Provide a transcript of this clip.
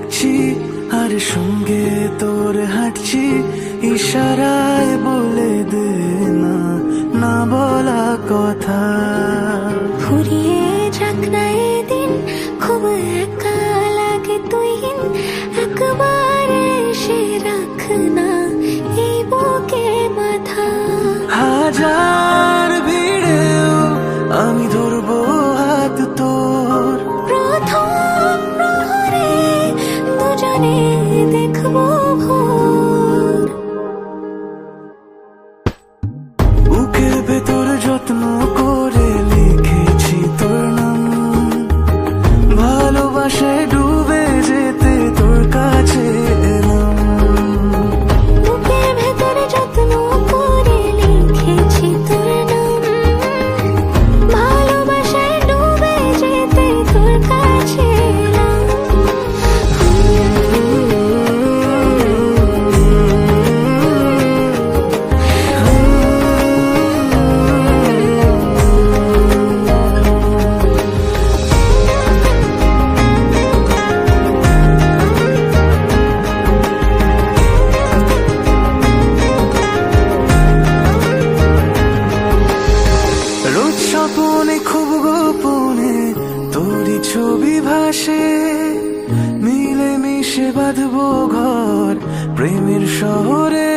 ডাকছি আর সঙ্গে তোর হাঁটছি, ইশারায় বলে দে না না বলা কথা। ফুরিয়ে যাক না এদিন, খুব একা লাগে তুই একবার এসে রাখ না এই বুকে মাথা। হাজার ভিড়েও আমি ধরবো হাত তোর, প্রথম প্রহরে দুজনে দেখবো ভোর। বুকের ভেতর যত্ন করে লিখেছি তোর নাম, ভালোবাসায় ডুবে যেতে তোর কাছে এলাম। বুকের ভেতরে যত্ন করে লিখেছি তোর নাম, ভালোবাসায় ডুবে যেতে তোর কাছে এলাম। রোজ স্বপনে খুব গোপনে তোরই ছবি ভাসে, মিলে মিশে বাঁধবো ঘর প্রেমের শহরে।